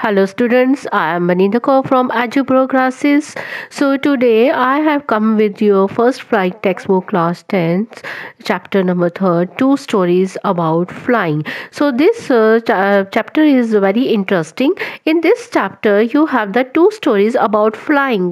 Hello students, I am Manindra Kaur from Edupro Classes. So today I have come with your first flight textbook class 10th chapter number 3, two stories about flying. So this chapter is very interesting. In this chapter you have the two stories about flying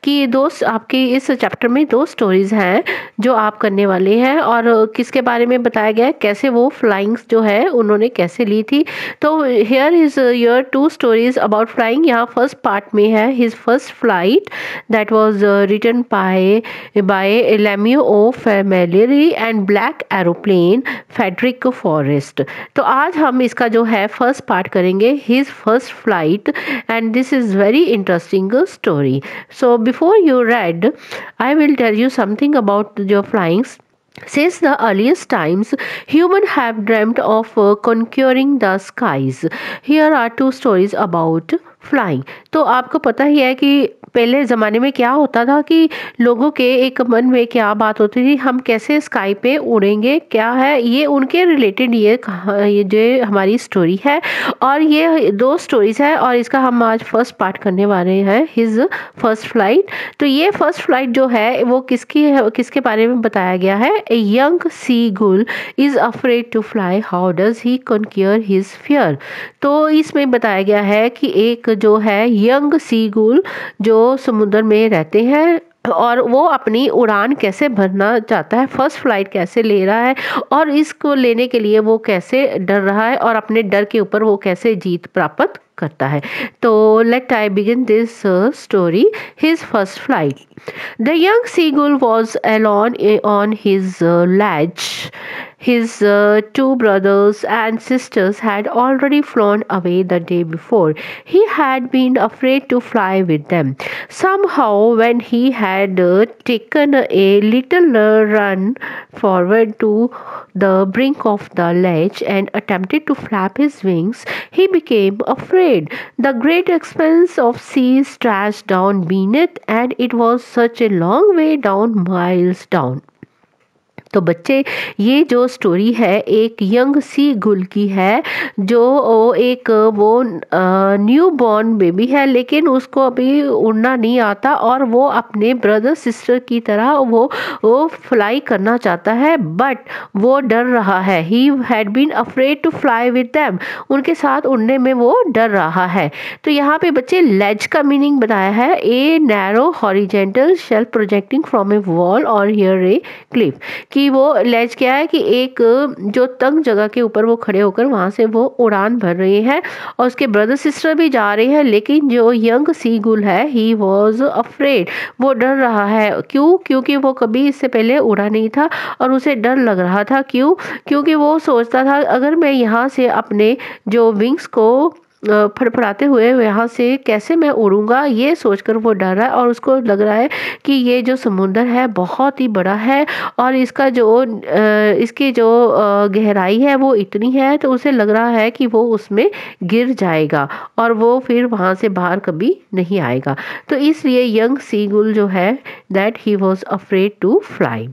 कि दो आपके इस chapter में दो stories हैं जो आप करने वाले हैं और किसके बारे में बताया गया है, कैसे वो फ्लाइंग जो है उन्होंने कैसे ली थी. तो here is your two stories about flying. यहाँ फर्स्ट पार्ट में है his first flight that was written by Liam ओ फैमिली and black aeroplane Frederick Forsyth. तो आज हम इसका जो है फर्स्ट पार्ट करेंगे, his first flight, and this is very interesting story. So before you read, I will tell you something about your flyings. Since the earliest times, humans have dreamt of conquering the skies. Here are two stories about flying. तो आपको पता ही है कि पहले ज़माने में क्या होता था कि लोगों के एक मन में क्या बात होती थी, हम कैसे स्काई पे उड़ेंगे, क्या है ये उनके रिलेटेड ये जो हमारी स्टोरी है. और ये दो स्टोरीज है और इसका हम आज फर्स्ट पार्ट करने वाले हैं, हिज फर्स्ट फ्लाइट. तो ये फर्स्ट फ्लाइट जो है वो किसके बारे में बताया गया है. ए young seagull is afraid to fly, how does he conquer his fear. तो इसमें बताया गया है कि एक जो है यंग सी गुल जो समुद्र में रहते हैं और वो अपनी उड़ान कैसे भरना चाहता है, फर्स्ट फ्लाइट कैसे ले रहा है और इसको लेने के लिए वो कैसे डर रहा है और अपने डर के ऊपर वो कैसे जीत प्राप्त करता है. तो let I begin this story, his first flight. The young seagull was alone on his ledge. His two brothers and sisters had already flown away the day before. He had been afraid to fly with them. Somehow, when he had taken a little run forward to the brink of the ledge and attempted to flap his wings, he became afraid. The great expanse of sea stretched down beneath, and it was such a long way down, miles down. तो बच्चे ये जो story है एक young सी गुल की है जो एक वो न्यू बॉर्न बेबी है, लेकिन उसको अभी उड़ना नहीं आता और वो अपने ब्रदर सिस्टर की तरह वो फ्लाई करना चाहता है, बट वो डर रहा है. He had been afraid to fly with them, उनके साथ उड़ने में वो डर रहा है. तो यहाँ पे बच्चे लेज का मीनिंग बताया है, a narrow horizontal shelf projecting from A wall और हियर ए क्लिफ. कि वो लेज क्या है कि एक जो तंग जगह के ऊपर वो खड़े होकर वहाँ से वो उड़ान भर रहे हैं और उसके ब्रदर सिस्टर भी जा रहे हैं, लेकिन जो यंग सी गुल है ही वॉज अफ्रेड, वो डर रहा है. क्यों? क्योंकि वो कभी इससे पहले उड़ा नहीं था और उसे डर लग रहा था. क्यों? क्योंकि वो सोचता था अगर मैं यहाँ से अपने जो विंग्स को फड़फड़ाते हुए यहाँ से कैसे मैं उड़ूंगा, ये सोचकर वो डर रहा है और उसको लग रहा है कि ये जो समुंदर है बहुत ही बड़ा है और इसकी जो गहराई है वो इतनी है, तो उसे लग रहा है कि वो उसमें गिर जाएगा और वो फिर वहाँ से बाहर कभी नहीं आएगा. तो इसलिए यंग सीगुल जो है that he was afraid to fly.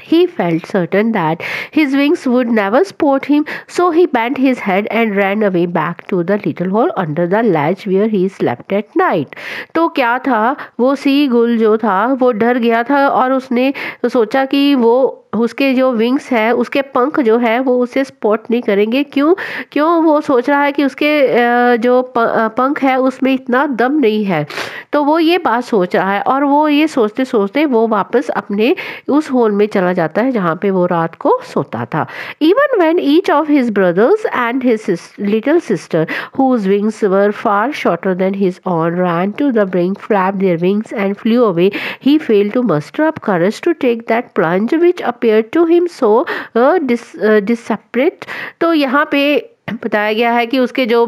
He felt certain that his wings would never support him, so he bent his head and ran away back to the little hole under the ledge where he slept at night. तो क्या था, वो सी गुल जो था वो डर गया था और उसने सोचा कि वो उसके जो विंग्स है उसके पंख जो है वो उसे सपोर्ट नहीं करेंगे. क्यों वो सोच रहा है कि उसके जो पंख है उसमें इतना दम नहीं है. तो वो ये बात सोच रहा है और वो ये सोचते सोचते वो वापस अपने उस होल में चला जाता है जहाँ पे वो रात को सोता था. Even when each of his brothers and his little sister, whose wings were far shorter than his own, ran to the brink, flapped their wings and flew away, he failed to muster up courage to take that plunge which appeared to him so desperate. तो यहाँ पे बताया गया है कि उसके जो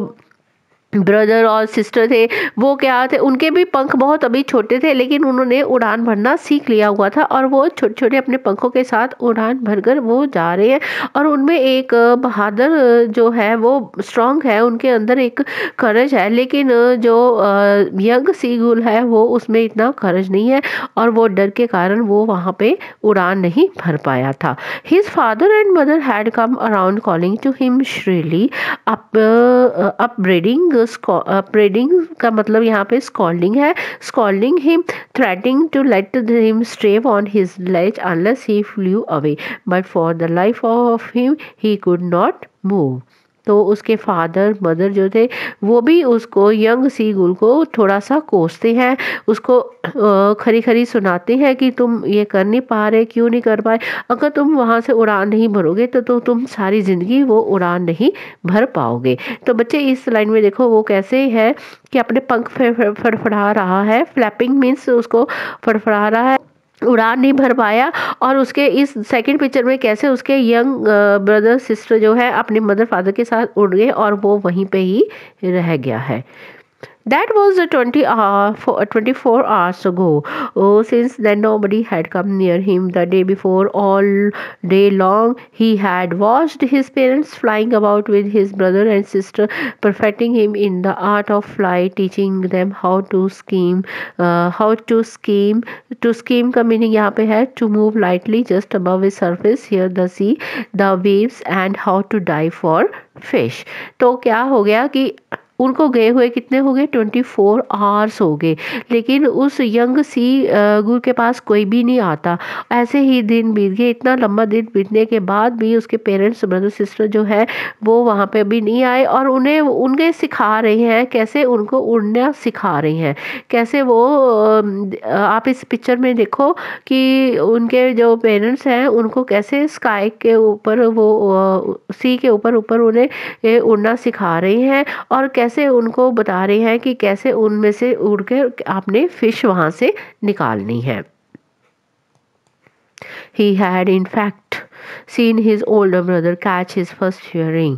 brother और सिस्टर थे वो क्या थे, उनके भी पंख बहुत अभी छोटे थे, लेकिन उन्होंने उड़ान भरना सीख लिया हुआ था और वो छोटे छोटे अपने पंखों के साथ उड़ान भरकर वो जा रहे हैं. और उनमें एक बहादुर जो है वो स्ट्रांग है, उनके अंदर एक करेज है, लेकिन जो यंग सीगुल है वो उसमें इतना करेज नहीं है और वो डर के कारण वो वहाँ पे उड़ान नहीं भर पाया था. His father and mother had come around calling to him shrilly upbraiding upbraiding का मतलब यहाँ पे स्कॉल्डिंग है, scolding him, threatening to let him starve on his ledge unless he flew away, but for the life of him he could not move. तो उसके father mother जो थे वो भी उसको, यंग सीगुल को थोड़ा सा कोसते हैं, उसको खरी खरी सुनाते हैं कि तुम ये कर नहीं पा रहे, क्यों नहीं कर पाए, अगर तुम वहाँ से उड़ान नहीं भरोगे तो तुम सारी ज़िंदगी वो उड़ान नहीं भर पाओगे। तो बच्चे इस लाइन में देखो वो कैसे है कि अपने पंख फड़फड़ा रहा है, फ्लैपिंग मीन्स उसको फड़फड़ा रहा है, उड़ान नहीं भर पाया। और उसके इस सेकंड पिक्चर में कैसे उसके यंग ब्रदर सिस्टर जो है अपने मदर फादर के साथ उड़ गए और वो वहीं पे ही रह गया है। That was the 24 hours ago. Oh, since then nobody had come near him. The day before, all day long, he had watched his parents flying about with his brother and sister, perfecting him in the art of flight, teaching them how to scheme. To scheme का meaning यहाँ पे है to move lightly just above the surface, hear the sea, the waves, and how to dive for fish. तो क्या हो गया कि उनको गए हुए कितने हो गए, 24 आवर्स हो गए, लेकिन उस यंग सी गुरु के पास कोई भी नहीं आता। ऐसे ही दिन बीत गए, इतना लंबा दिन बीतने के बाद भी उसके पेरेंट्स ब्रदर सिस्टर जो है वो वहाँ पे भी नहीं आए और उन्हें उनके सिखा रहे हैं, कैसे उनको उड़ना सिखा रहे हैं, कैसे वो आप इस पिक्चर में देखो कि उनके जो पेरेंट्स हैं उनको कैसे स्काई के ऊपर, वो सी के ऊपर ऊपर उन्हें उड़ना सिखा रहे हैं और कैसे उनको बता रहे हैं कि कैसे उनमें से उड़ के आपने फिश वहाँ से निकालनी है। He had in fact seen his older brother catch his first herring.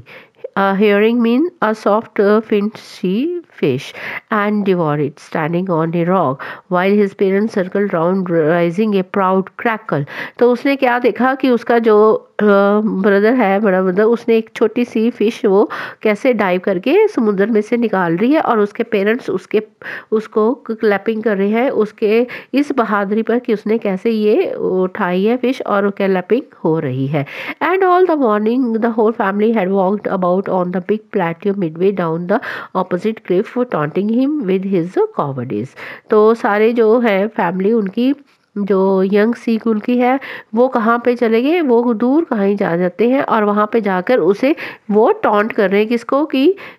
A herring means a soft finchy fish and devour it standing on a rock while his parents circled round raising a proud crackle. तो उसने क्या देखा कि उसका जो brother है, बड़ा brother, उसने एक छोटी सी फिश वो कैसे डाइव करके समुद्र में से निकाल रही है और उसके पेरेंट्स उसको क्लैपिंग कर रहे हैं उसके इस बहादुरी पर कि उसने कैसे ये उठाई है फिश और क्लैपिंग हो रही है। And all the morning the whole family had walked about on the big plateau midway down the opposite cliff, taunting him with his cowardice. तो सारे जो है फैमिली उनकी जो यंग सीगुल की है वो कहाँ पे चले गए, वो दूर कहीं जा जाते हैं और वहाँ पे जाकर उसे वो टॉन्ट कर रहे हैं,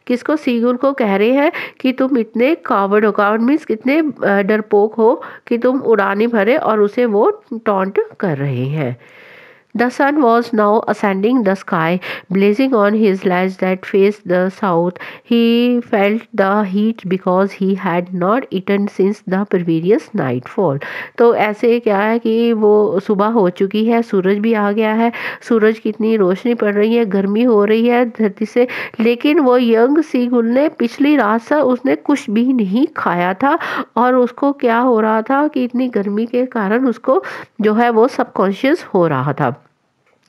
किसको सीगुल को कह रहे हैं कि तुम इतने कावर्ड हो, कावर्ड मीन्स कितने डरपोक हो कि तुम उड़ाने भरे, और उसे वो टॉन्ट कर रहे हैं। The sun was now ascending the sky, blazing on his ledge that faced the south. He felt the heat because he had not eaten since the previous nightfall. तो ऐसे क्या है कि वो सुबह हो चुकी है, सूरज भी आ गया है, सूरज की इतनी रोशनी पड़ रही है, गर्मी हो रही है धरती से, लेकिन वो यंग सीगुल ने पिछली रात से उसने कुछ भी नहीं खाया था और उसको क्या हो रहा था कि इतनी गर्मी के कारण उसको जो है वो सबकॉन्शियस हो रहा था।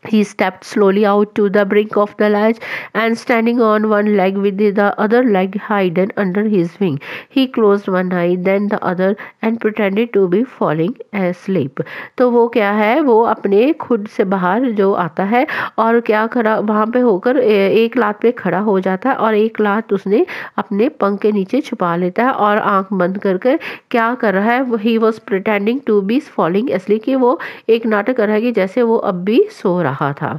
He stepped slowly out to the brink of the ledge and standing on one leg with the other leg hidden under his wing, he closed one eye, then the other and pretended to be falling asleep. तो वो क्या है, वो अपने खुद से बाहर जो आता है और क्या खड़ा वहाँ पे होकर एक लात पे खड़ा हो जाता है और एक लात उसने अपने पंख के नीचे छुपा लेता है और आंख बंद करके क्या कर रहा है, he was pretending to be falling asleep, कि वो एक नाटक कर रहा है कि जैसे वो अब भी सो रहा था।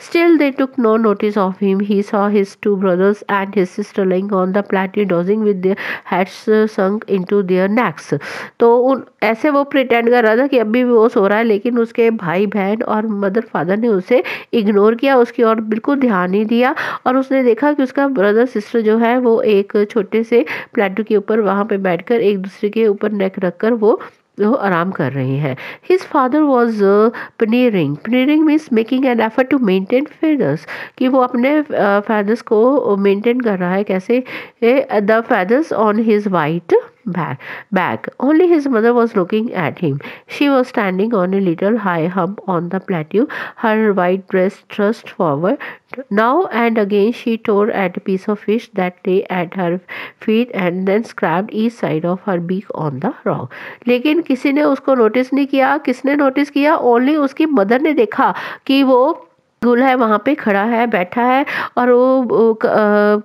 Still they took no notice of him. He saw his two brothers and his sister lying on the plateau dozing with their heads sunk into their necks. तो ऐसे वो प्रिटेंड कर रहा था कि अभी भी वो सो रहा है, लेकिन उसके भाई बहन और मदर फादर ने उसे इग्नोर किया, उसकी ओर बिल्कुल ध्यान नहीं दिया और उसने देखा कि उसका ब्रदर सिस्टर जो है वो एक छोटे से प्लेटो के ऊपर वहाँ पे बैठकर एक दूसरे के ऊपर नेक रखकर वो आराम कर रहे हैं। His father was pneering means making an effort to maintain feathers, कि वो अपने feathers को मेंटेन कर रहा है, कैसे the feathers on his white back. Only his mother was looking at him. She was standing on a little high hump on the plateau, her white dress thrust forward. Now and again she tore at a piece of fish that lay at her feet and then scraped each side of her beak on the rock. लेकिन किसी ने उसको notice नहीं किया। किसने notice किया? Only उसकी mother ने देखा कि वो गुल है वहाँ पे खड़ा है, बैठा है और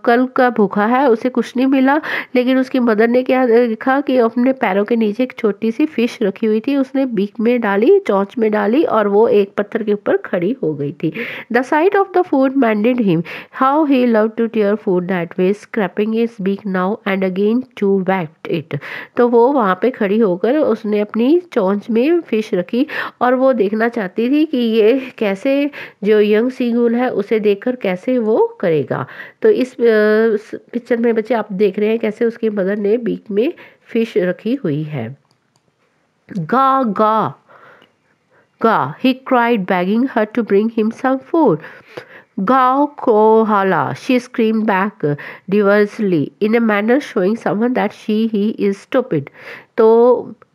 कल का भूखा है, उसे कुछ नहीं मिला। लेकिन उसकी मदर ने क्या देखा कि अपने पैरों के नीचे एक छोटी सी फिश रखी हुई थी, उसने बीक में डाली, चोंच में डाली और वो एक पत्थर के ऊपर खड़ी हो गई थी। The sight of the food maddened him how he loved to tear food that way, scraping its beak now and again to whet it. तो वो वहाँ पे खड़ी होकर उसने अपनी चोंच में फिश रखी और वो देखना चाहती थी कि ये कैसे, जो यंग सीगुल है उसे देखकर कैसे वो करेगा। तो इस पिक्चर में बच्चे आप देख रहे हैं कैसे उसकी मदर ने बीक में फिश रखी हुई है। गा गा गा, he cried, begging her to bring him some food. Gao kohala, she screamed back diversely in a manner showing someone that he is stupid. तो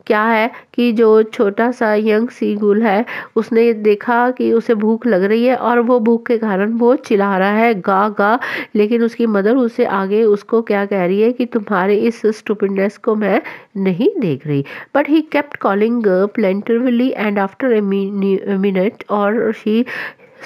क्या है कि जो छोटा सा यंग सीगुल है उसने देखा कि उसे भूख लग रही है और वो भूख के कारण वो चिल्ला रहा है गा गा। लेकिन उसकी मदर उसे आगे उसको क्या कह रही है कि तुम्हारे इस स्टूपिडनेस को मैं नहीं देख रही। But he kept calling plaintively and after a minute or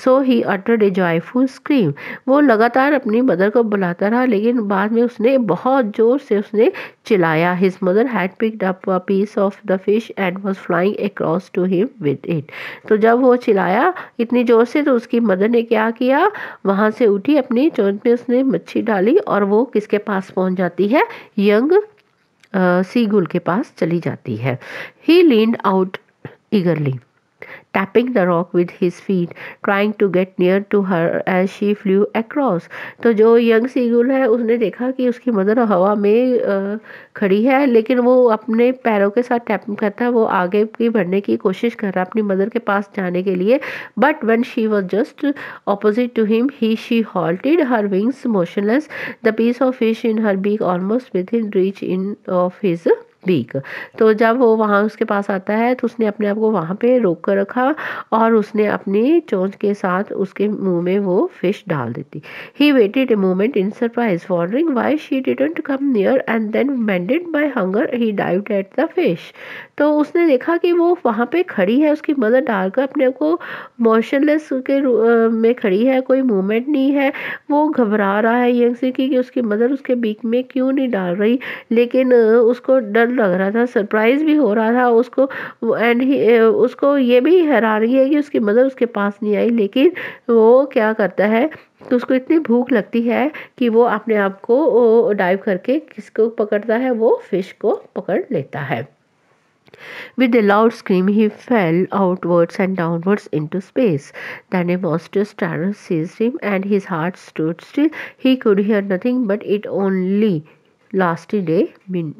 so he uttered a joyful scream. वो लगातार अपनी मदर को बुलाता रहा लेकिन बाद में उसने बहुत जोर से उसने चिल्लाया। His mother had picked up a piece of the fish and was flying across to him with it. तो जब वो चिल्लाया इतनी जोर से तो उसकी मदर ने क्या किया, वहाँ से उठी, अपनी चोंच में उसने मच्छी डाली और वो किसके पास पहुँच जाती है, यंग सीगुल के पास चली जाती है। He leaned out eagerly, tapping the rock with his feet, trying to get near to her as she flew across. तो जो यंग सीगुल है उसने देखा कि उसकी मदर हवा में खड़ी है लेकिन वो अपने पैरों के साथ टैपिंग करता है, वो आगे की बढ़ने की कोशिश कर रहा है अपनी मदर के पास जाने के लिए। But when she was just opposite to him, she halted, her wings motionless, the piece of fish in her beak almost within reach in of his beak. तो जब वो वहाँ उसके पास आता है तो उसने अपने आप को वहाँ पे रोक कर रखा और उसने अपनी चोंच के साथ उसके मुंह में वो फिश डाल देती। He waited a moment in surprise, wondering why she didn't come near, and then mended by hunger he dived at the fish. तो उसने देखा कि वो वहाँ पे खड़ी है, उसकी मदर डालकर अपने आप को मोशनलेस के में खड़ी है, कोई मूवमेंट नहीं है। वो घबरा रहा है यंग से कि उसकी मदर उसके बीक में क्यों नहीं डाल रही, लेकिन उसको डर लग रहा था, सरप्राइज भी हो रहा था उसको। एंड उसको ये भी हैरानी है कि उसकी मदर उसके पास नहीं आई। लेकिन वो क्या करता है तो उसको इतनी भूख लगती है कि वो अपने आप को डाइव करके किसको पकड़ता है, वो फिश को पकड़ लेता है। With a loud scream, he fell outwards and downwards into space. Then a monstrous terror seized him, and his heart stood still. He could hear nothing, but it only lasted a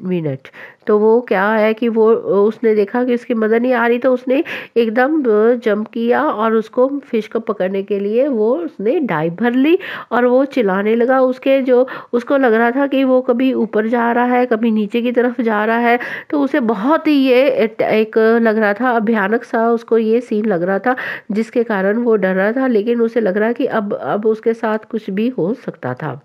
minute. तो वो क्या है कि वो उसने देखा कि उसकी मदर नहीं आ रही तो उसने एकदम जंप किया और उसको फिश को पकड़ने के लिए वो उसने डाइव भर ली और वो चिल्लाने लगा। उसको लग रहा था कि वो कभी ऊपर जा रहा है, कभी नीचे की तरफ जा रहा है। तो उसे बहुत ही ये एक लग रहा था, भयानक सा उसको ये सीन लग रहा था जिसके कारण वो डर रहा था। लेकिन उसे लग रहा कि अब उसके साथ कुछ भी हो सकता था।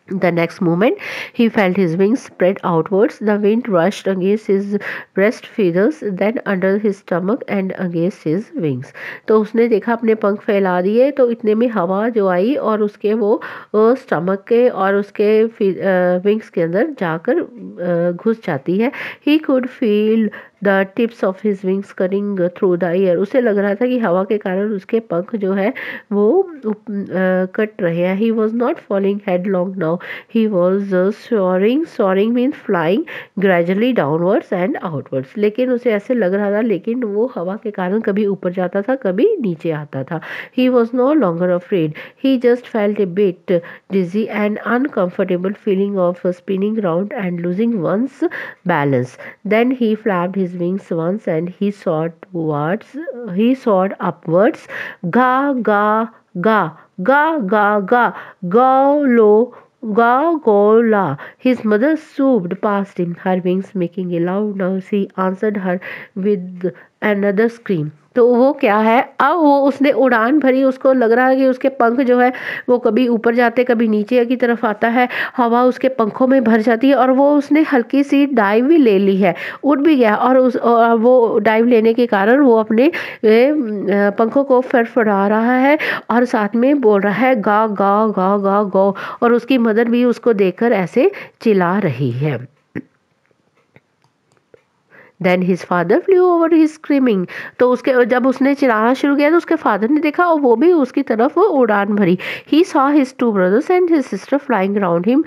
The next moment, he felt his wings spread outwards. The wind rushed against his breast feathers, then under his stomach and against his wings. तो उसने देखा अपने पंख फैला दिए तो इतने में हवा जो आई और उसके वो स्टमक के और उसके विंग्स के अंदर जाकर घुस जाती है। He could feel the tips of his wings cutting through the air. उसे लग रहा था कि हवा के कारण उसके पंख जो है वो कट रहे हैं। He was not falling headlong now. He was soaring. Soaring means flying gradually downwards and outwards. लेकिन उसे ऐसे लग रहा था, लेकिन वो हवा के कारण कभी ऊपर जाता था, कभी नीचे आता था। He was no longer afraid. He just felt a bit dizzy and uncomfortable feeling of spinning round and losing one's balance. Then he flapped his wings once and he soared upwards. Ga ga ga ga ga ga, go low. Go, go, la. His mother swooped past him, her wings making a loud noise. He answered her with another scream. तो वो क्या है, अब वो उसने उड़ान भरी, उसको लग रहा है कि उसके पंख जो है वो कभी ऊपर जाते कभी नीचे की तरफ आता है, हवा उसके पंखों में भर जाती है और वो उसने हल्की सी डाइव भी ले ली है, उड़ भी गया और वो डाइव लेने के कारण वो अपने पंखों को फड़फड़ा रहा है और साथ में बोल रहा है गा गा गा गा गो, और उसकी मदर भी उसको देखकर ऐसे चिल्ला रही है। Then his father flew over his screaming, तो उसके जब उसने चिल्लाना शुरू किया तो उसके फादर ने देखा और वो भी उसकी तरफ उड़ान भरी। He saw his two brothers and his sister flying around him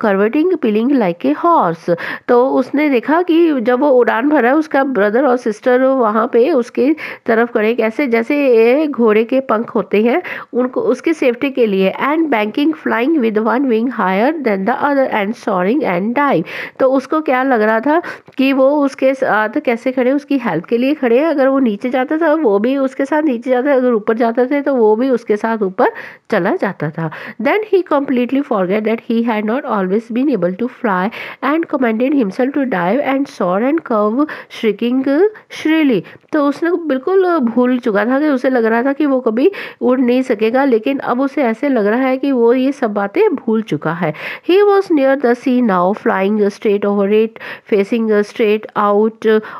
curveting peeling like a horse, तो उसने देखा कि जब वो उड़ान भरा उसका ब्रदर और सिस्टर वहाँ पे उसके तरफ खड़े कैसे जैसे घोड़े के पंख होते हैं उनको उसकी सेफ्टी के लिए, and banking flying with one wing higher than the other and soaring and dive, तो उसको क्या लग रहा था कि वो उसके साथ कैसे खड़े, उसकी हेल्प के लिए खड़े हैं, अगर वो नीचे जाता था वो भी उसके साथ नीचे जाता है, अगर ऊपर जाता थे तो वो भी उसके साथ ऊपर चला जाता था। Then he completely forget that he had not always been able to fly and commanded himself to dive and soar and curve shrieking shrilly, तो उसने बिल्कुल भूल चुका था कि उसे लग रहा था कि वो कभी उड़ नहीं सकेगा, लेकिन अब उसे ऐसे लग रहा है कि वो ये सब बातें भूल चुका है। He was near the sea now, flying straight over it, facing straight out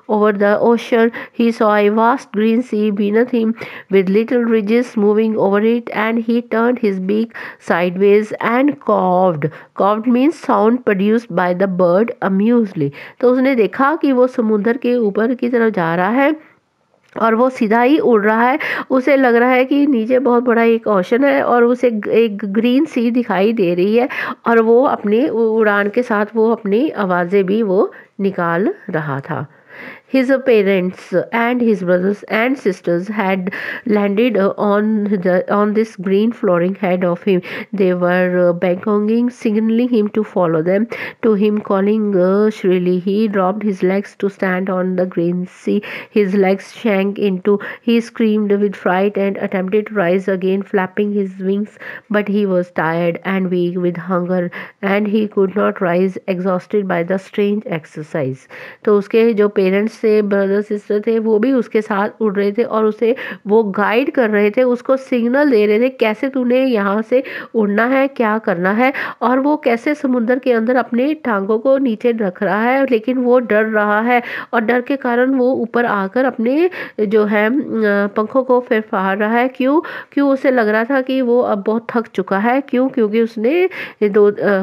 over the ocean. He saw a vast green sea beneath him with little ridges moving over it, and he turned his beak sideways and cawed. Cawed means sound produced by the bird amusedly. तो उसने देखा कि वो समुद्र के ऊपर की तरफ जा रहा है और वो सीधा ही उड़ रहा है, उसे लग रहा है कि नीचे बहुत बड़ा एक ओशन है और उसे एक ग्रीन सी दिखाई दे रही है और वो अपनी उड़ान के साथ वो अपनी आवाज़ें भी वो निकाल रहा था। His parents and his brothers and sisters had landed on this green flooring ahead of him. They were beckoning, signaling him to follow them. To him, calling shrilly, he dropped his legs to stand on the green sea. His legs sank into. He screamed with fright and attempted to rise again, flapping his wings. But he was tired and weak with hunger, and he could not rise, exhausted by the strange exercise. तो उसके जो parents थे, brother sister थे, वो भी उसके साथ उड़ रहे थे और उसे वो गाइड कर रहे थे, उसको सिग्नल दे रहे थे कैसे तूने यहाँ से उड़ना है, क्या करना है, और वो कैसे समुद्र के अंदर अपने टांगों को नीचे रख रहा है, लेकिन वो डर रहा है और डर के कारण वो ऊपर आकर अपने जो है पंखों को फैलाड़ रहा है। क्यों क्यों उसे लग रहा था कि वो अब बहुत थक चुका है। क्यों? क्योंकि उसने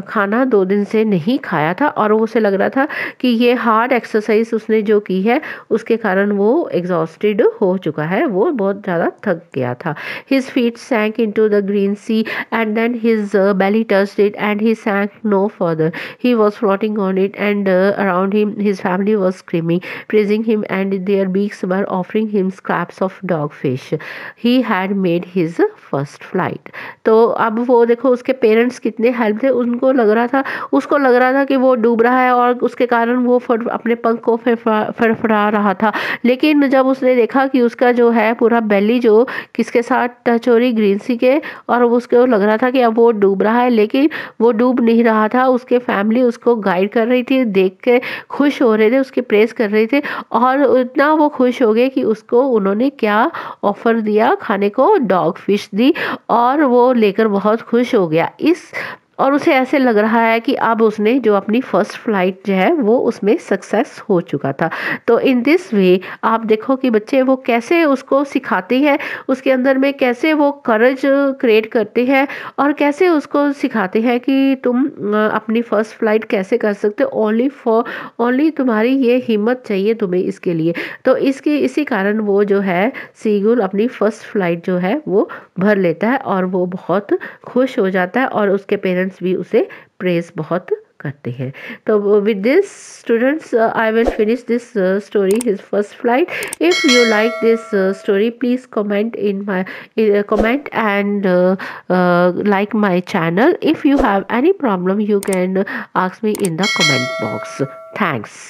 खाना 2 दिन से नहीं खाया था और उसे लग रहा था कि ये हार्ड एक्सरसाइज उसने जो की है उसके कारण वो एग्जॉस्टेड हो चुका है, वो बहुत ज़्यादा थक गया था। His feet sank into the green sea and then his belly touched it and he sank no further. He was floating on it and around him his family was screaming, praising him, and their beaks were offering him scraps of dogfish. He had made his first flight. तो अब वो देखो उसके parents कितने help थे, उनको लग रहा था, उसको लग रहा था कि वो डूब रहा है और उसके कारण वो अपने पंख को फड़फड़ा रहा था, लेकिन जब उसने देखा कि उसका जो है पूरा बेली जो किसके साथ टच हो रही, ग्रीन सी के, और उसको लग रहा था कि अब वो डूब रहा है, लेकिन वो डूब नहीं रहा था। उसके फैमिली उसको गाइड कर रही थी, देख के खुश हो रहे थे, उसकी प्रेस कर रहे थे और इतना वो खुश हो गए कि उसको उन्होंने क्या ऑफर दिया, खाने को डॉग फिश दी और वो लेकर बहुत खुश हो गया। और उसे ऐसे लग रहा है कि अब उसने जो अपनी फर्स्ट फ्लाइट जो है वो उसमें सक्सेस हो चुका था। तो इन दिस वे आप देखो कि बच्चे वो कैसे उसको सिखाते हैं, उसके अंदर में कैसे वो करेज क्रिएट करते हैं और कैसे उसको सिखाते हैं कि तुम अपनी फर्स्ट फ्लाइट कैसे कर सकते हो, ओनली तुम्हारी ये हिम्मत चाहिए तुम्हें इसके लिए। तो इसी कारण वो जो है सीगुल अपनी फर्स्ट फ्लाइट जो है वो भर लेता है और वो बहुत खुश हो जाता है और उसके पेरेंट्स भी उसे प्रेज बहुत करते हैं। तो with this students I will finish this story his first flight. If you like this story please comment in my comment and like my channel. If you have any problem you can ask me in the comment box. Thanks.